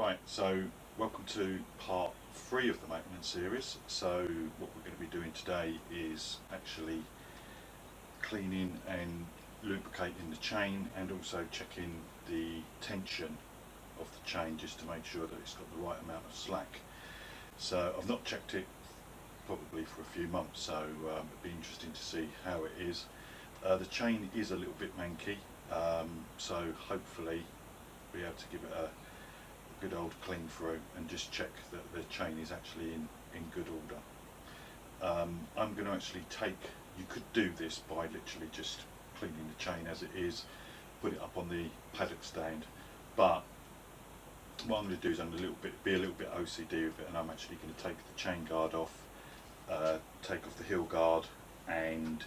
Right, so welcome to part 3 of the maintenance series. So what we're going to be doing today is actually cleaning and lubricating the chain and also checking the tension of the chain just to make sure that it's got the right amount of slack. So I've not checked it probably for a few months, so it'd be interesting to see how it is. The chain is a little bit manky, so hopefully be able to give it a good old clean through and just check that the chain is actually in good order. I'm going to actually you could do this by literally just cleaning the chain as it is, put it up on the paddock stand, but what I'm going to do is I'm going to be a little bit OCD with it, and I'm actually going to take the chain guard off, take off the heel guard, and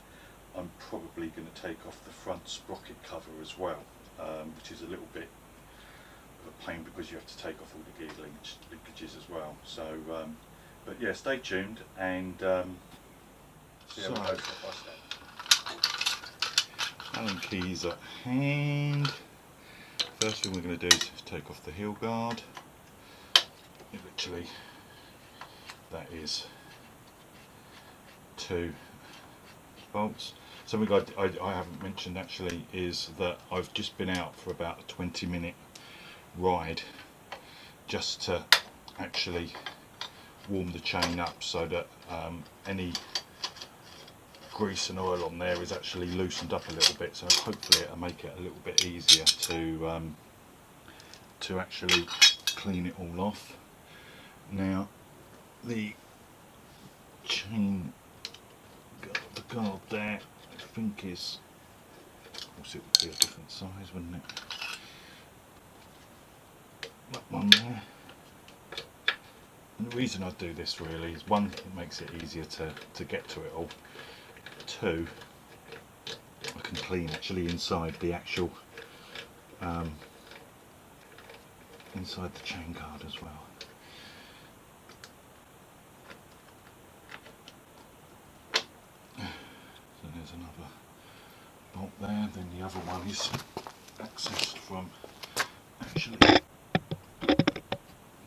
I'm probably going to take off the front sprocket cover as well, which is a little bit of a pain because you have to take off all the gear linkages as well. So, but yeah, stay tuned and see how we go step by step. Allen keys at hand. First thing we're going to do is take off the heel guard. Literally, that is 2 bolts. Something I haven't mentioned actually is that I've just been out for about a 20-minute ride just to actually warm the chain up so that any grease and oil on there is actually loosened up a little bit, so hopefully it'll make it a little bit easier to actually clean it all off. Now the chain the guard there I think is, of course it would be a different size, wouldn't it? That one there. And the reason I do this really is, one, it makes it easier to get to it all. 2, I can clean actually inside the actual inside the chain guard as well. So there's another bolt there, then the other one is accessed from actually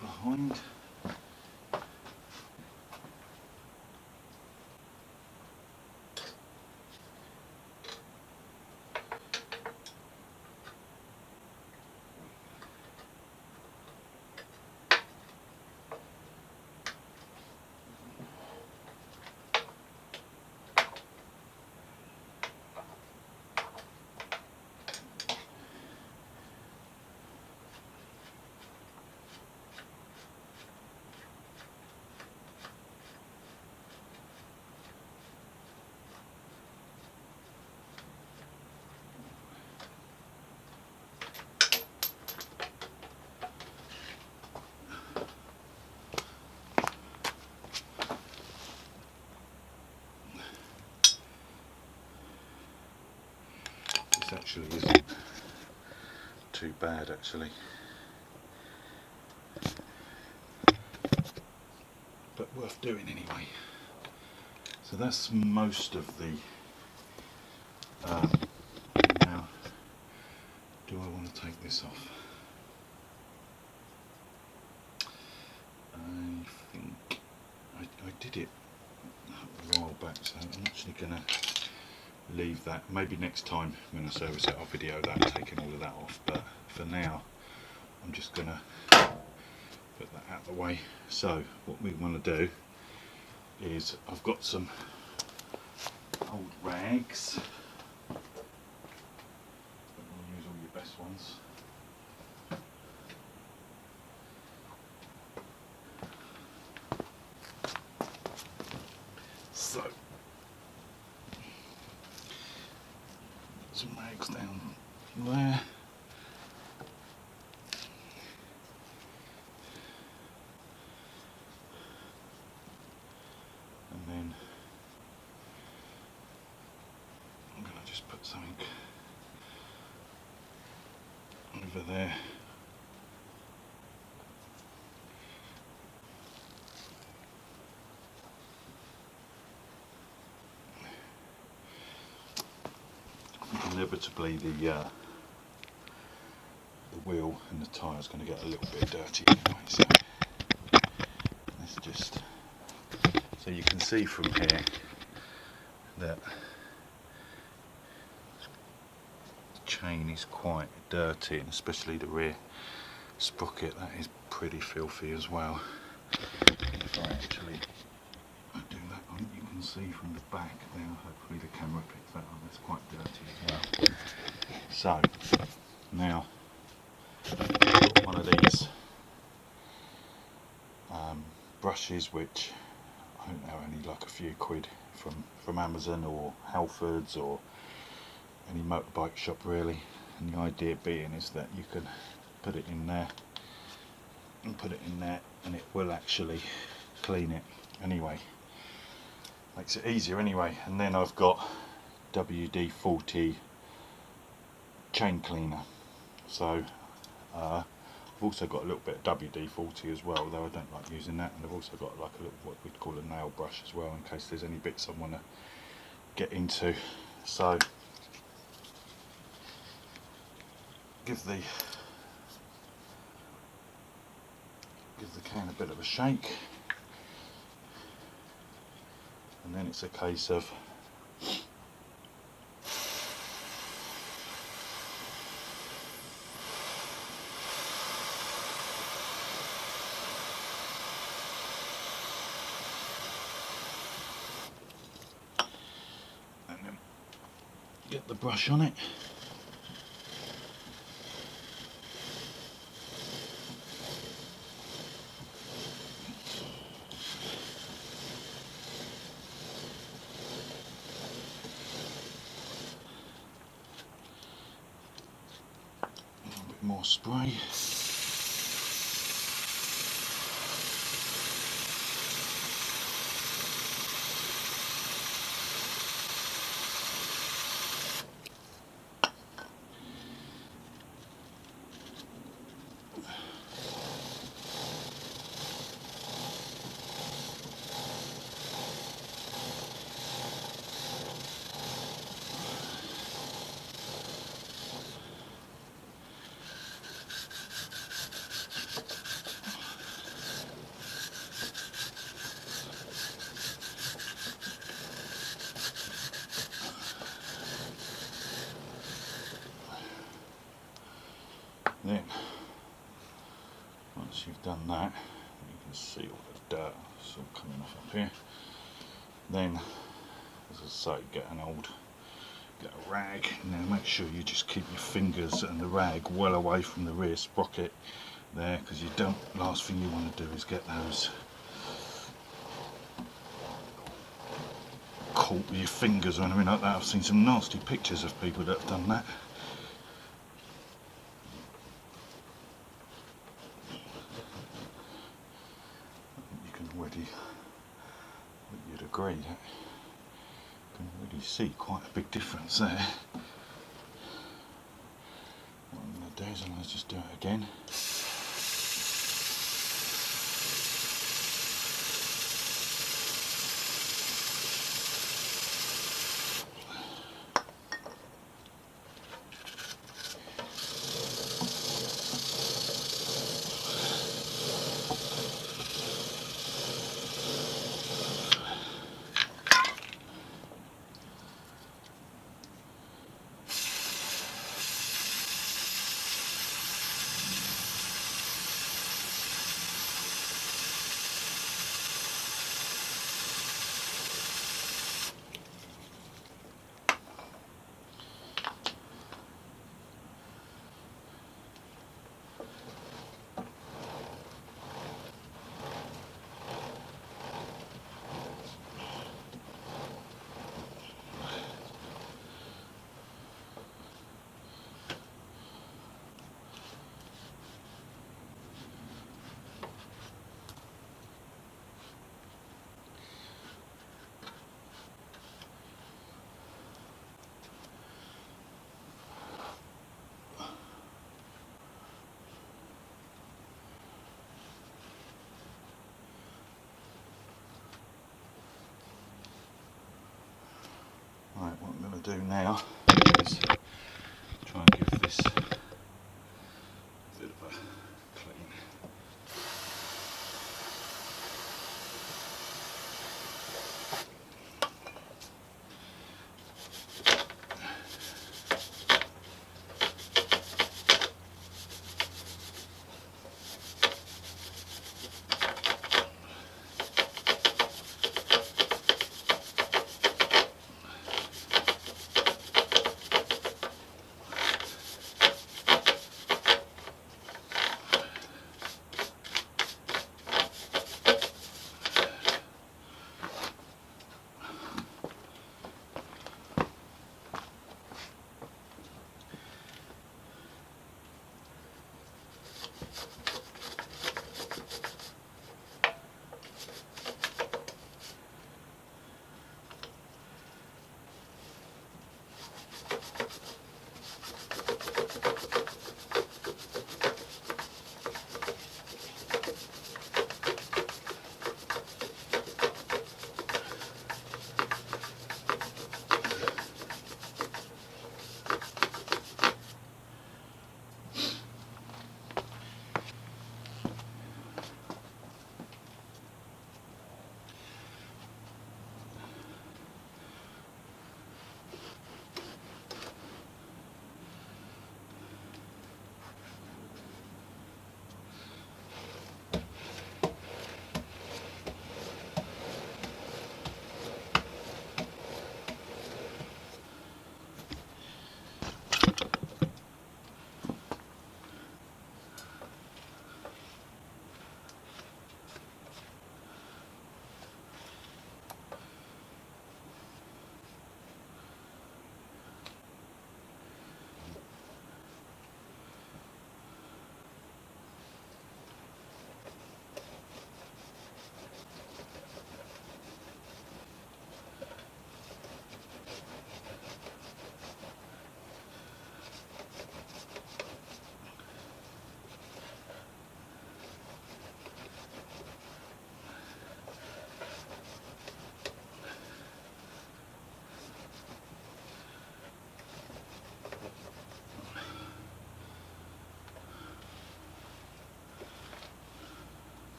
behind. Actually isn't too bad actually, but worth doing anyway. So that's most of the now do I want to take this off? I think I did it a while back, so I'm actually going to leave that. Maybe next time when I service it I'll video that, taking all of that off, but for now I'm just going to put that out of the way. So what we want to do is, I've got some old rags, but we'll use all your best ones. So some rags down there, and then I'm going to just put something over there. inevitably the wheel and the tyre's going to get a little bit dirty anyway, so let's just, so you can see from here that the chain is quite dirty, and especially the rear sprocket, that is pretty filthy as well. If I actually do that on, you can see from the back now, hopefully the camera picks that up, it's quite dirty as well. So now I've got one of these brushes, which I don't know, only like a few quid from Amazon or Halfords or any motorbike shop really, and the idea being is that you can put it in there and put it in there and it will actually clean it anyway, makes it easier anyway. And then I've got WD-40 chain cleaner, so I've also got a little bit of WD-40 as well, though I don't like using that, and I've also got like a little, what we'd call a nail brush as well, in case there's any bits I want to get into. So give the can a bit of a shake, and then it's a case of get the brush on it. A little bit more spray. Then, once you've done that, you can see all the dirt is all coming off up here. Then, as I say, get a rag. Now make sure you just keep your fingers and the rag well away from the rear sprocket there, because you don't, last thing you want to do is get those caught with your fingers or anything like that. I've seen some nasty pictures of people that have done that. You'd agree that you can really see quite a big difference there. What I'm going to do is I'm going to just do it again. Right, what I'm going to do now is try and give this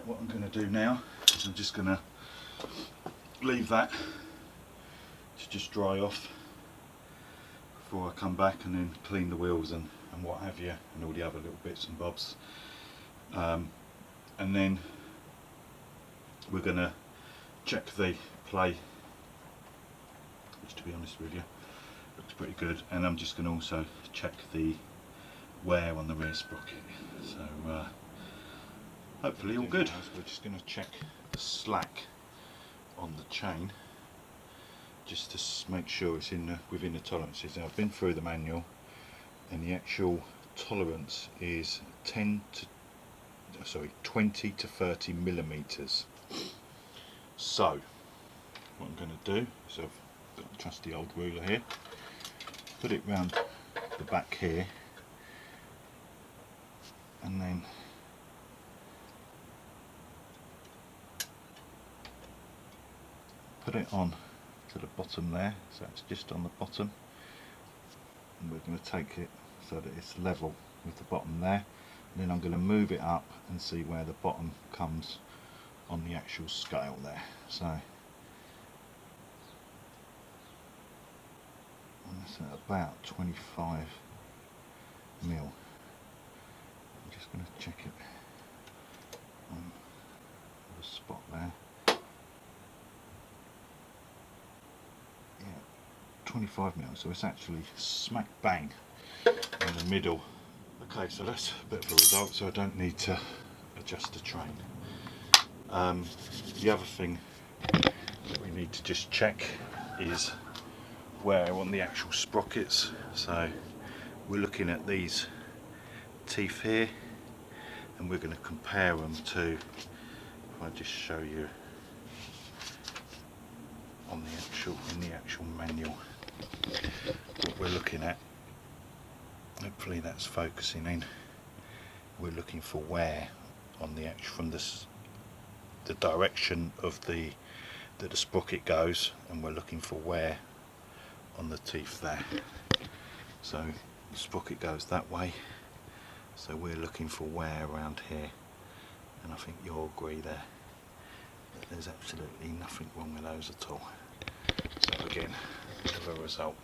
what I'm going to do now is I'm just going to leave that to just dry off before I come back and then clean the wheels and what have you, and all the other little bits and bobs. And then we're going to check the play, which to be honest with you looks pretty good, and I'm just going to also check the wear on the rear sprocket. So hopefully all good. We're just going to check the slack on the chain just to make sure it's within the tolerances. Now, I've been through the manual and the actual tolerance is 20 to 30 millimeters. So what I'm going to do is I've got a trusty old ruler here, put it round the back here, and then put it on to the bottom there, so it's just on the bottom, and we're going to take it so that it's level with the bottom there, and then I'm going to move it up and see where the bottom comes on the actual scale there. So that's at about 25 mil. I'm just going to check it on the spot there. Yeah, 25 mil, so it's actually smack bang in the middle. Okay, so that's a bit of a result, so I don't need to adjust the train. The other thing that we need to just check is wear on the actual sprockets. So we're looking at these teeth here, and we're going to compare them to, if I just show you on the actual manual what we're looking at. Hopefully that's focusing in. We're looking for wear on the from the direction of that the sprocket goes, and we're looking for wear on the teeth there. So the sprocket goes that way, so we're looking for wear around here, and I think you'll agree there that there's absolutely nothing wrong with those at all. So again, bit of a result.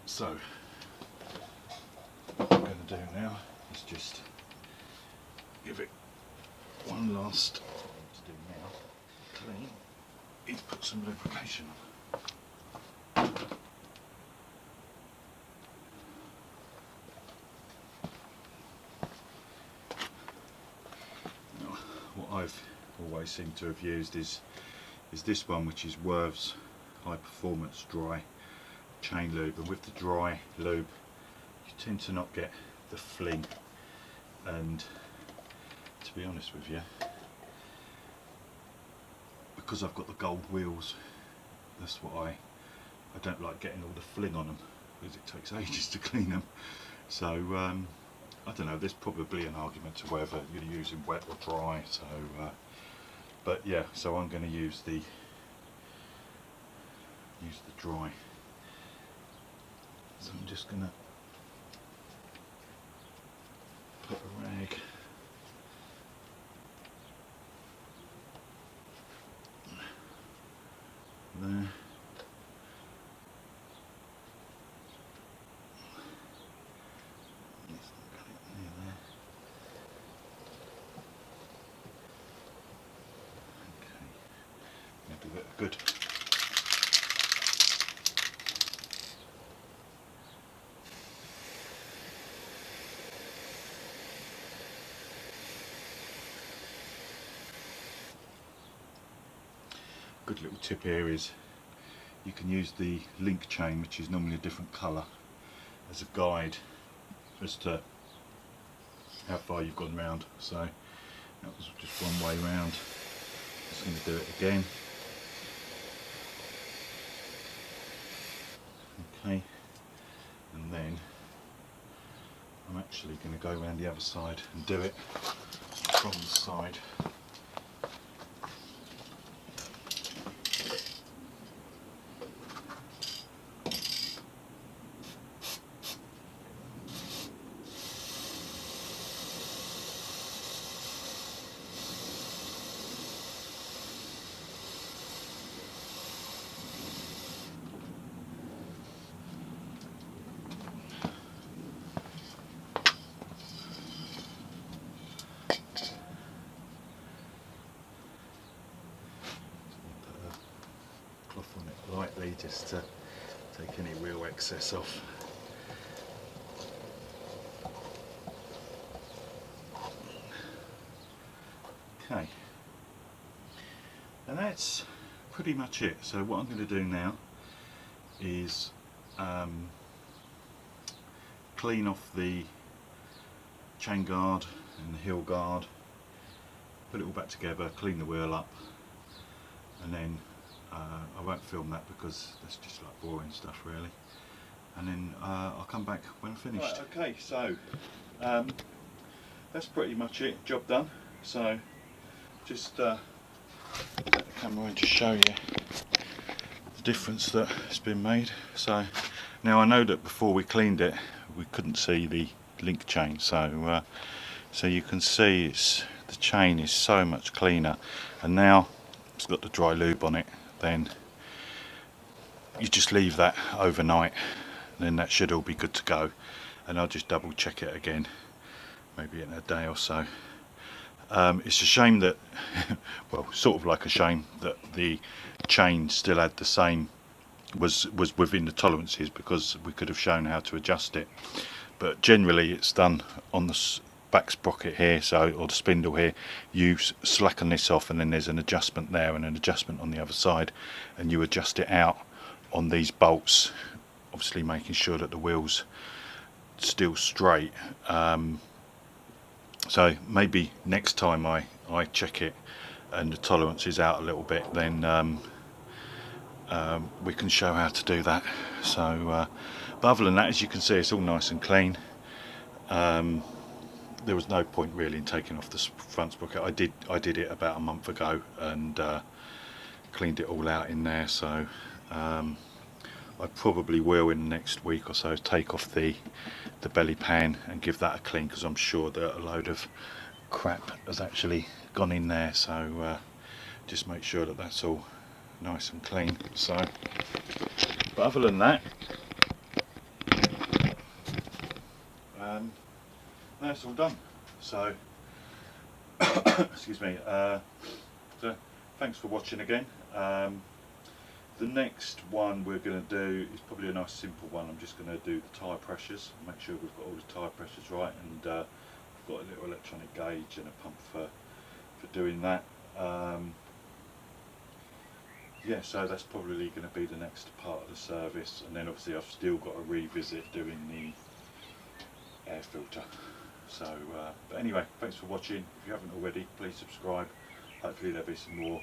So what I'm going to do now is just give it one last thing to do now. Clean. Is put some lubrication on. Now, what I've always seemed to have used is this one, which is Worth's High Performance Dry Chain Lube, and with the dry lube you tend to not get the fling, and to be honest with you, because I've got the gold wheels, that's what I don't like getting all the fling on them, because it takes ages to clean them. So I don't know, there's probably an argument to whether you're using wet or dry, so but yeah, so I'm going to use the dry. So I'm just going to put a rag there. Good. Good little tip here is you can use the link chain, which is normally a different colour, as a guide as to how far you've gone round. So that was just one way round. Just going to do it again. Okay, and then I'm actually going to go around the other side and do it from the side. lightly just to take any real excess off. Okay, and that's pretty much it. So what I'm going to do now is clean off the chain guard and the heel guard, put it all back together, clean the wheel up, and then I won't film that because that's just like boring stuff really, and then I'll come back when I'm finished. Right, okay, so that's pretty much it, job done. So just get the camera in to show you the difference that has been made. So now I know that before we cleaned it we couldn't see the link chain, so so you can see the chain is so much cleaner, and now it's got the dry lube on it. Then you just leave that overnight, and then that should all be good to go, and I'll just double check it again maybe in a day or so. It's a shame that well, sort of like a shame that the chain still had the same, was within the tolerances, because we could have shown how to adjust it, but generally it's done on the back sprocket here, so, or the spindle here. You slacken this off, and then there's an adjustment there and an adjustment on the other side, and you adjust it out on these bolts, obviously making sure that the wheel's still straight. So maybe next time I check it and the tolerance is out a little bit, then we can show how to do that. So but other than that, as you can see, it's all nice and clean. There was no point really in taking off the front sprocket. I did it about a month ago and cleaned it all out in there, so I probably will in the next week or so take off the belly pan and give that a clean, because I'm sure that a load of crap has actually gone in there. So just make sure that that's all nice and clean. So, but other than that, that's all done. So excuse me, so thanks for watching again. The next one we're going to do is probably a nice simple one. I'm just going to do the tyre pressures, make sure we've got all the tyre pressures right, and I've got a little electronic gauge and a pump for doing that. Yeah, so that's probably going to be the next part of the service, and then obviously I've still got to revisit doing the air filter. So but anyway, thanks for watching. If you haven't already, please subscribe. Hopefully there'll be some more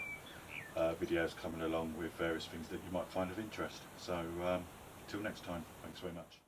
videos coming along with various things that you might find of interest. So until next time, thanks very much.